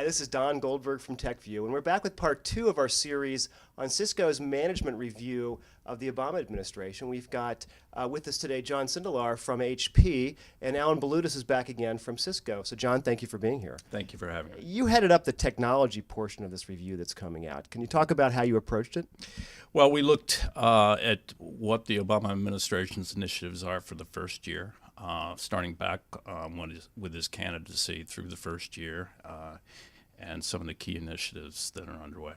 Hi, this is Don Goldberg from TechView, and we're back with part 2 of our series on Cisco's management review of the Obama administration. We've got with us today John Sindelar from HP, and Alan Balutis is back again from Cisco. So John, thank you for being here. Thank you for having me. You headed up the technology portion of this review that's coming out. Can you talk about how you approached it? Well, we looked at what the Obama administration's initiatives are for the first year, starting back with his candidacy through the first year, and some of the key initiatives that are underway.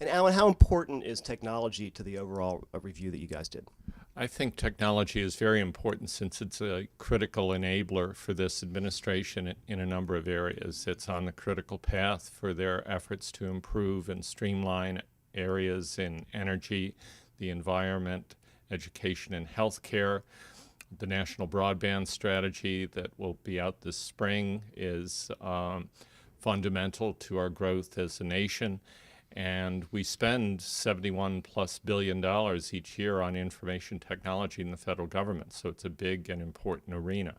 And Alan, how important is technology to the overall review that you guys did? I think technology is very important since it's a critical enabler for this administration in a number of areas. It's on the critical path for their efforts to improve and streamline areas in energy, the environment, education, and healthcare. The national broadband strategy that will be out this spring is fundamental to our growth as a nation. And we spend $71+ billion each year on information technology in the federal government. So it's a big and important arena.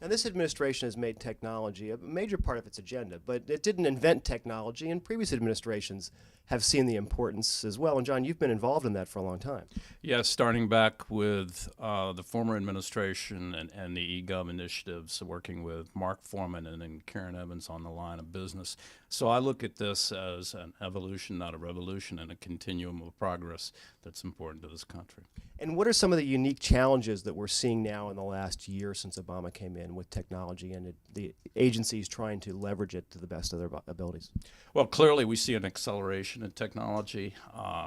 Now, this administration has made technology a major part of its agenda, but it didn't invent technology, and previous administrations have seen the importance as well. And John, you've been involved in that for a long time. Yes, starting back with the former administration and the eGov initiatives, working with Mark Foreman and then Karen Evans on the line of business. So I look at this as an evolution, not a revolution, and a continuum of progress that's important to this country. And what are some of the unique challenges that we're seeing now in the last year since Obama came in with technology and the agencies trying to leverage it to the best of their abilities? Well, clearly we see an acceleration in technology.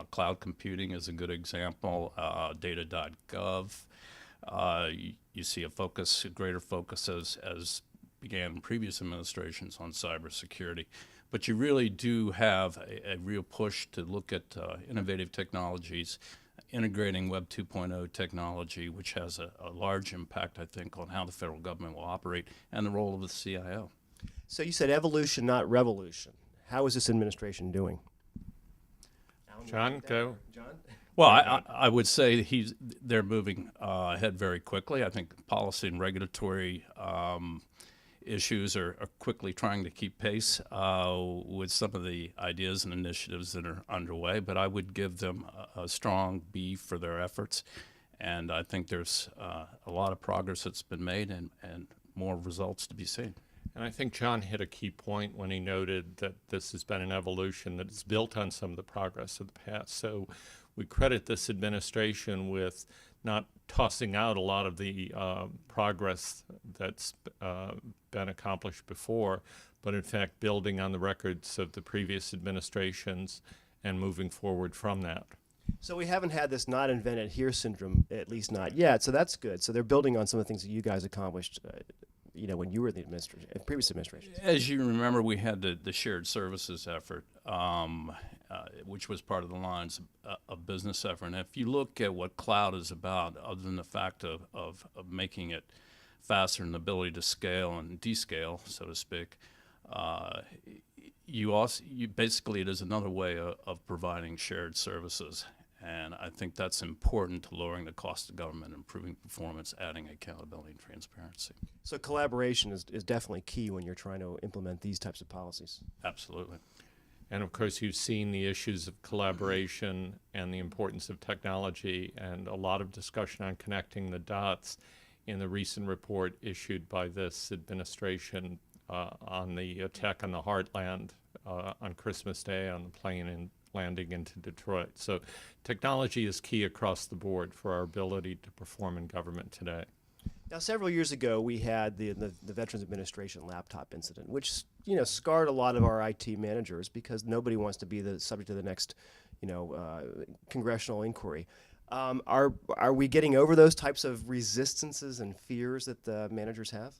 Cloud computing is a good example. Data.gov. You see a greater focus as began in previous administrations on cybersecurity. But you really do have a real push to look at innovative technologies, integrating Web 2.0 technology, which has a large impact, I think, on how the federal government will operate and the role of the CIO. So you said evolution, not revolution. How is this administration doing? John, go. John? Well, I would say they're moving ahead very quickly. I think policy and regulatory issues are quickly trying to keep pace with some of the ideas and initiatives that are underway, but I would give them a strong B for their efforts, and I think there's a lot of progress that's been made and more results to be seen. And I think John hit a key point when he noted that this has been an evolution that is built on some of the progress of the past. So we credit this administration with not tossing out a lot of the progress that's been accomplished before, but in fact building on the records of the previous administrations and moving forward from that. So we haven't had this not invented here syndrome, at least not yet, so that's good. So they're building on some of the things that you guys accomplished when you were the previous administration. As you remember, we had the shared services effort, which was part of the lines of business effort. And if you look at what cloud is about, other than the fact of making it faster and the ability to scale and descale, so to speak, basically it is another way of providing shared services. And I think that's important to lowering the cost of government, improving performance, adding accountability and transparency. So collaboration is definitely key when you're trying to implement these types of policies. Absolutely. And of course, you've seen the issues of collaboration and the importance of technology and a lot of discussion on connecting the dots in the recent report issued by this administration on the attack on the Heartland on Christmas Day on the plane and landing into Detroit. So technology is key across the board for our ability to perform in government today. Now, several years ago, we had the Veterans Administration laptop incident, which scarred a lot of our IT managers because nobody wants to be the subject of the next congressional inquiry. Are we getting over those types of resistances and fears that the managers have?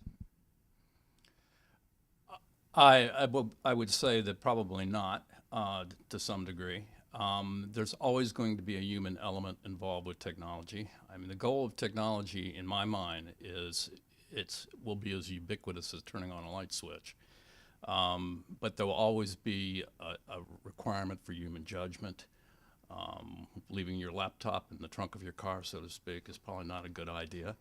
I would say that probably not to some degree. There's always going to be a human element involved with technology. I mean, the goal of technology, in my mind, is will be as ubiquitous as turning on a light switch. But there will always be a requirement for human judgment. Leaving your laptop in the trunk of your car, so to speak, is probably not a good idea.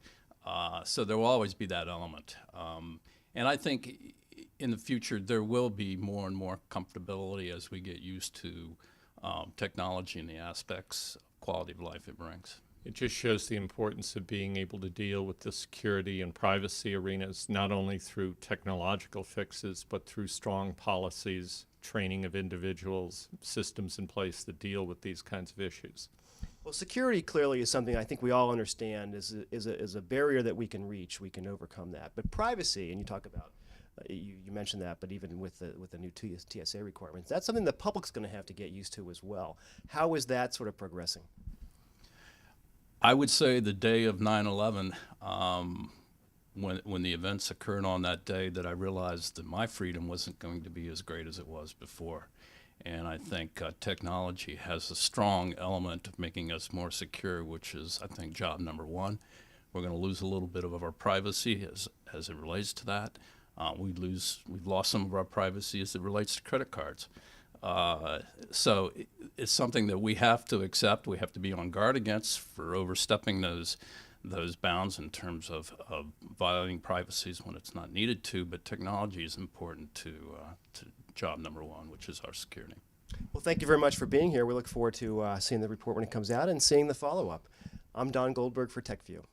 So there will always be that element. And I think in the future, there will be more and more comfortability as we get used to technology and the aspects of quality of life it brings. It just shows the importance of being able to deal with the security and privacy arenas, not only through technological fixes, but through strong policies, training of individuals, systems in place that deal with these kinds of issues. Well, security clearly is something I think we all understand is a barrier that we can reach. We can overcome that. But privacy, and you talk about, you mentioned that, but even with the new TSA requirements, that's something the public's going to have to get used to as well. How is that sort of progressing? I would say the day of 9/11, when the events occurred on that day, that I realized that my freedom wasn't going to be as great as it was before. And I think technology has a strong element of making us more secure, which is, I think, job number one. We're going to lose a little bit of our privacy as it relates to that. We've lost some of our privacy as it relates to credit cards. So it's something that we have to accept. We have to be on guard against for overstepping those bounds in terms of violating privacies when it's not needed to. But technology is important to job number one, which is our security. Well, thank you very much for being here. We look forward to seeing the report when it comes out and seeing the follow-up. I'm Don Goldberg for TechView.